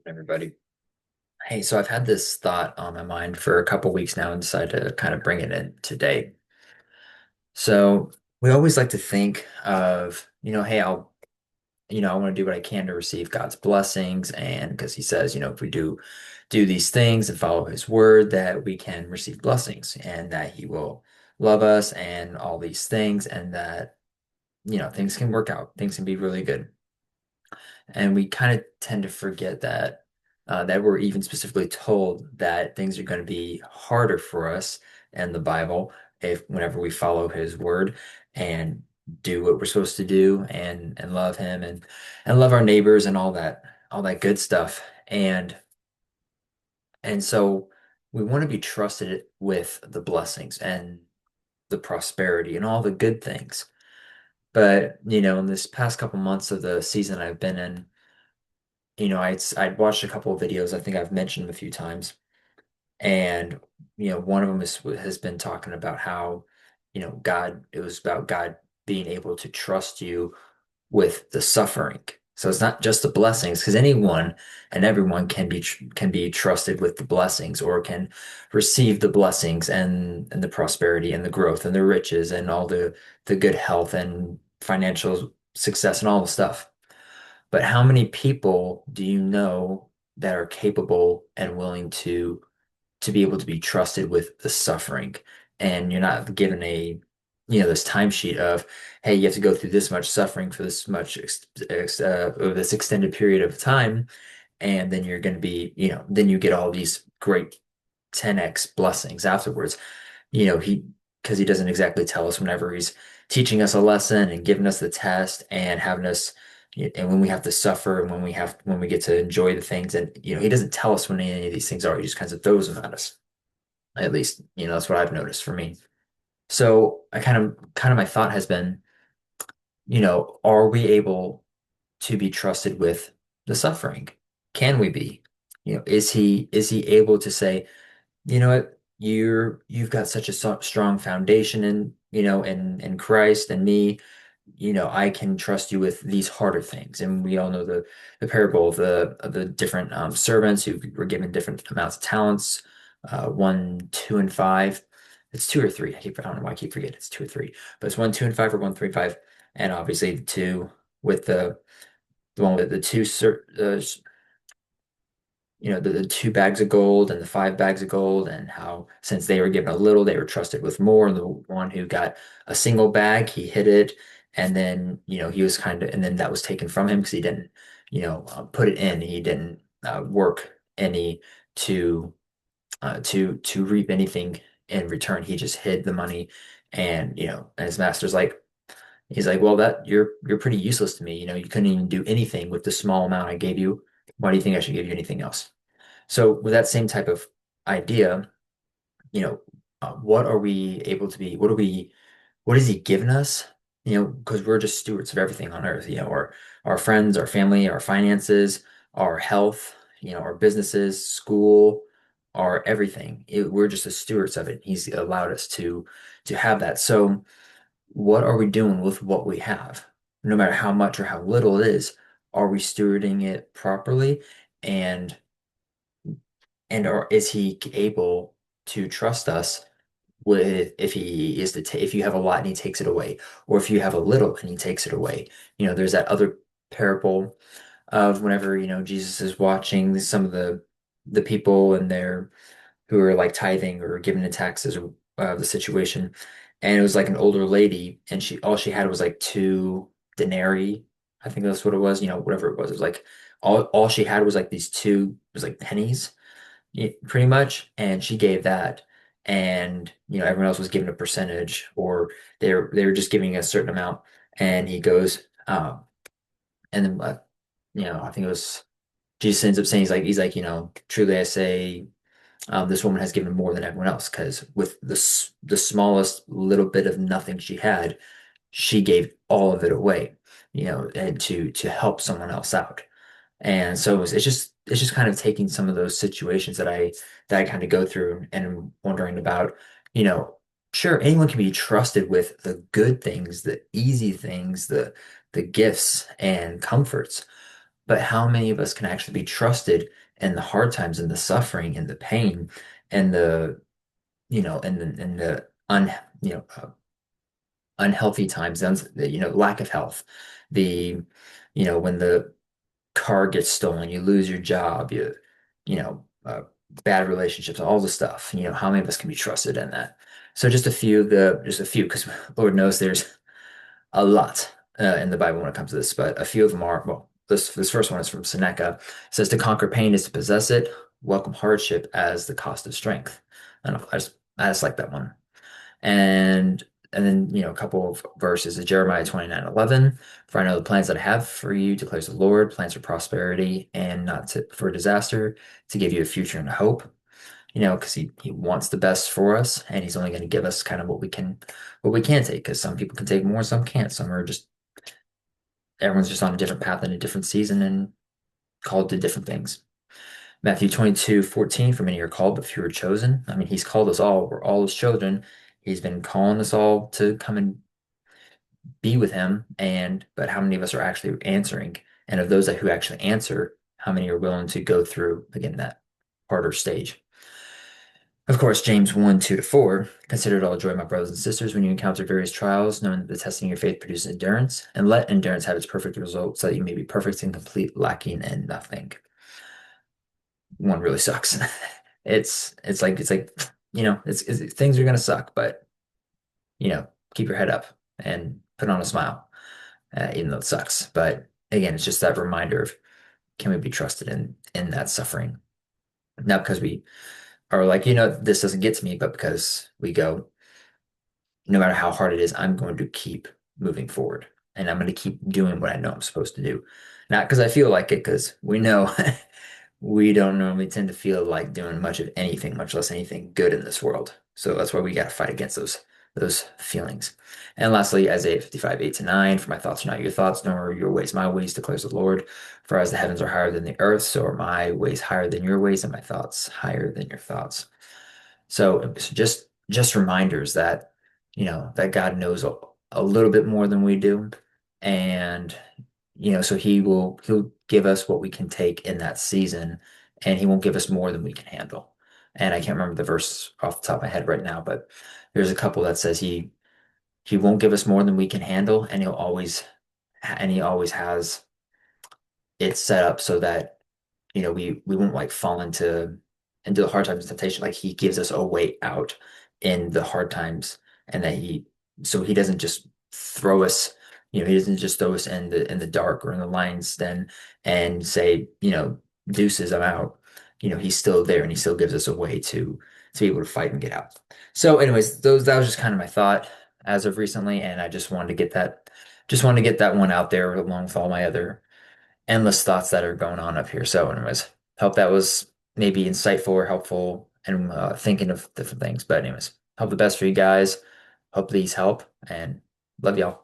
Everybody. Hey, so I've had this thought on my mind for a couple weeks now and decided to kind of bring it in today. So we always like to think of, hey, I want to do what I can to receive God's blessings. And because he says, if we do these things and follow his word, that we can receive blessings and that he will love us and all these things and that, things can work out. Things can be really good. And we kind of tend to forget that we're even specifically told that things are going to be harder for us in the Bible if whenever we follow His word and do what we're supposed to do and love Him and love our neighbors and all that good stuff. And so we want to be trusted with the blessings and the prosperity and all the good things. But, in this past couple months of the season I've been in, I'd watched a couple of videos. I think I've mentioned them a few times, and one of them has been talking about how God. It was about God being able to trust you with the suffering. So it's not just the blessings, because anyone and everyone can be trusted with the blessings or can receive the blessings and the prosperity and the growth and the riches and all the good health and financial success and all the stuff. But how many people do you know that are capable and willing to be able to be trusted with the suffering? And you're not given this timesheet of, hey, you have to go through this much suffering for this much or this extended period of time, and then you're going to be, then you get all these great 10x blessings afterwards. Because he doesn't exactly tell us whenever he's teaching us a lesson and giving us the test and having us, and when we have to suffer and when we get to enjoy the things. And, he doesn't tell us when any of these things are. He just kind of throws them at us. At least, that's what I've noticed for me. So I kind of my thought has been, are we able to be trusted with the suffering? Can we be? Is he able to say, you know what, you've got such a strong foundation in Christ and me, I can trust you with these harder things. And we all know the parable of the different servants who were given different amounts of talents, one, two, and five. It's two or three. I don't know why I keep forgetting it's two or three, but it's one, two, and five, or one, three, and five. And obviously the two with the one with the two the two bags of gold and the five bags of gold, and how since they were given a little, they were trusted with more. And the one who got a single bag, he hid it, and then he was and then that was taken from him because he didn't put it in. He didn't work any to to reap anything in return. He just hid the money, and and his master's like. He's like, well, that you're pretty useless to me. You couldn't even do anything with the small amount I gave you. Why do you think I should give you anything else? So with that same type of idea, you know, what are we able to be? What has he given us? Because we're just stewards of everything on earth, our friends, our family, our finances, our health, our businesses, school, our everything. We're just the stewards of it. He's allowed us to have that. So what are we doing with what we have? No matter how much or how little it is, are we stewarding it properly? And or is he able to trust us with if he is if you have a lot and he takes it away, or if you have a little and he takes it away? There's that other parable of whenever Jesus is watching some of the people and their who are like tithing or giving the taxes or the situation, and it was like an older lady, and she all she had was like two denarii. I think that's what it was. Whatever it was. It was like all she had was like these two. It was like pennies, pretty much. And she gave that, and everyone else was given a percentage, or they were just giving a certain amount. And he goes, and then I think it was Jesus ends up saying he's like, truly I say, this woman has given more than everyone else, because with the smallest little bit of nothing she had, she gave all of it away, and to help someone else out. And so it's just kind of taking some of those situations that I kind of go through and wondering about, you know, sure, anyone can be trusted with the good things, the easy things, the gifts and comforts, But how many of us can actually be trusted in the hard times and the suffering and the pain and the, and the you know, uh, unhealthy times, lack of health, the, when the car gets stolen, you lose your job, you know, bad relationships, all the stuff, how many of us can be trusted in that? So just a few, because Lord knows there's a lot in the Bible when it comes to this, but a few of them are, well, this first one is from Seneca. It says to conquer pain is to possess it, welcome hardship as the cost of strength. I don't know, I just like that one. And and then, a couple of verses of Jeremiah 29:11. For I know the plans that I have for you, declares the Lord, plans for prosperity and not for disaster, to give you a future and a hope. Because he wants the best for us, and he's only going to give us kind of what we can take. Because some people can take more, some can't. Some are just everyone's just on a different path in a different season and called to different things. Matthew 22:14, for many are called, but few are chosen. I mean, he's called us all. We're all his children. He's been calling us all to come and be with him. But how many of us are actually answering? And of those who actually answer, how many are willing to go through, again, that harder stage? Of course, James 1, 2 to 4. Consider it all joy, my brothers and sisters, when you encounter various trials, knowing that the testing of your faith produces endurance, and let endurance have its perfect result, so that you may be perfect and complete, lacking in nothing. One really sucks. It's like things are gonna suck, but you know, keep your head up and put on a smile, even though it sucks. But again, it's just that reminder of can we be trusted in that suffering? Not because we are like, this doesn't get to me, but because we go, no matter how hard it is, I'm going to keep moving forward and I'm going to keep doing what I know I'm supposed to do. Not because I feel like it, because we know we don't normally tend to feel like doing much of anything, much less anything good in this world. So that's why we got to fight against those feelings. And lastly, Isaiah 55, 8 to 9, for my thoughts are not your thoughts, nor are your ways my ways, declares the Lord. For as the heavens are higher than the earth, so are my ways higher than your ways, and my thoughts higher than your thoughts. So it's just reminders that, that God knows a little bit more than we do. And, so he'll give us what we can take in that season, and he won't give us more than we can handle. And I can't remember the verse off the top of my head right now, but there's a couple that says he won't give us more than we can handle, and he always has it set up so that we won't like fall into the hard times of temptation. Like he gives us a way out in the hard times, and so he doesn't just throw us, he doesn't just throw us in the dark or in the lion's den and say, deuces, I'm out. He's still there and he still gives us a way to be able to fight and get out. So, anyways, that was just kind of my thought as of recently, and I just wanted to get that one out there along with all my other endless thoughts that are going on up here. So, anyways, hope that was maybe insightful or helpful and thinking of different things. But, anyways, hope the best for you guys. Hope these help and love y'all.